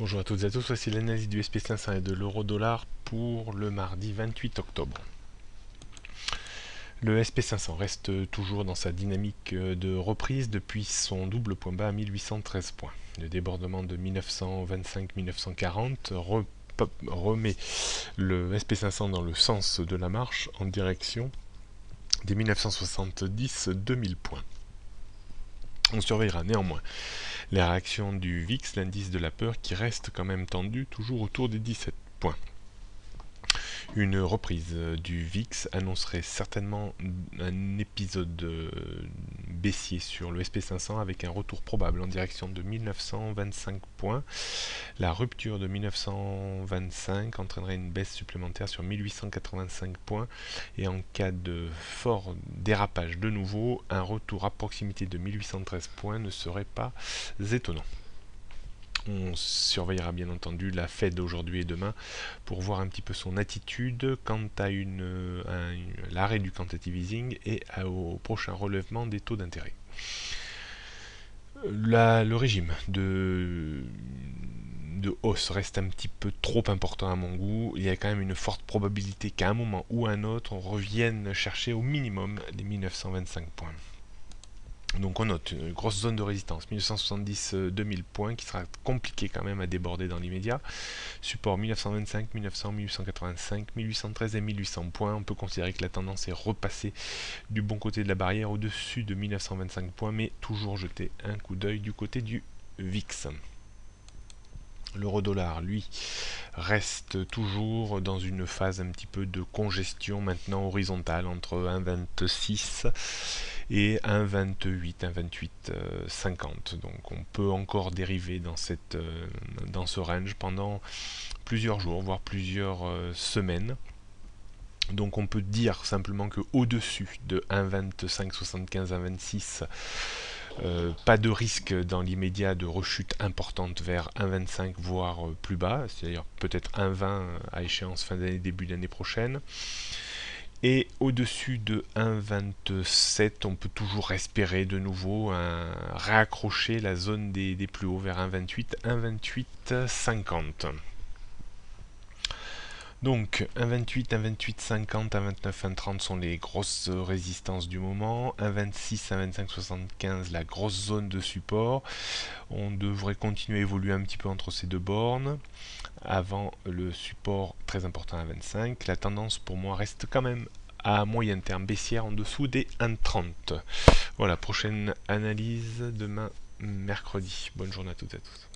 Bonjour à toutes et à tous, voici l'analyse du SP500 et de l'euro-dollar pour le mardi 28 octobre. Le SP500 reste toujours dans sa dynamique de reprise depuis son double point bas à 1813 points. Le débordement de 1925-1940 remet le SP500 dans le sens de la marche en direction des 1970-2000 points. On surveillera néanmoins les réactions du VIX, l'indice de la peur, qui reste quand même tendu, toujours autour des 17 points. Une reprise du VIX annoncerait certainement un épisode baissier sur le SP500 avec un retour probable en direction de 1925 points. La rupture de 1925 entraînerait une baisse supplémentaire sur 1885 points et en cas de fort dérapage de nouveau, un retour à proximité de 1813 points ne serait pas étonnant. On surveillera bien entendu la Fed aujourd'hui et demain pour voir un petit peu son attitude quant à l'arrêt du quantitative easing et au prochain relèvement des taux d'intérêt. Le régime de hausse reste un petit peu trop important à mon goût. Il y a quand même une forte probabilité qu'à un moment ou à un autre, on revienne chercher au minimum les 1925 points. Donc on note une grosse zone de résistance, 1970-2000 points, qui sera compliqué quand même à déborder dans l'immédiat. Support 1925, 1900, 1885, 1813 et 1800 points. On peut considérer que la tendance est repassée du bon côté de la barrière au-dessus de 1925 points, mais toujours jeter un coup d'œil du côté du VIX. L'euro-dollar, lui, reste toujours dans une phase un petit peu de congestion maintenant horizontale entre 1,26 et 1,28, 1,28,50. Donc on peut encore dériver dans ce range pendant plusieurs jours, voire plusieurs semaines. Donc on peut dire simplement que au-dessus de 1,2575, 1,26, pas de risque dans l'immédiat de rechute importante vers 1,25 voire plus bas, c'est-à-dire peut-être 1,20 à échéance fin d'année, début d'année prochaine. Et au-dessus de 1,27, on peut toujours espérer de nouveau réaccrocher la zone des plus hauts vers 1,28, 1,28,50. Donc 1,28, 1,28,50, 1,29, 1,30 sont les grosses résistances du moment. 1,26, 1,25,75 la grosse zone de support. On devrait continuer à évoluer un petit peu entre ces deux bornes avant le support très important à 25. La tendance pour moi reste quand même à moyen terme baissière en dessous des 1,30. Voilà, prochaine analyse demain mercredi. Bonne journée à toutes et à tous.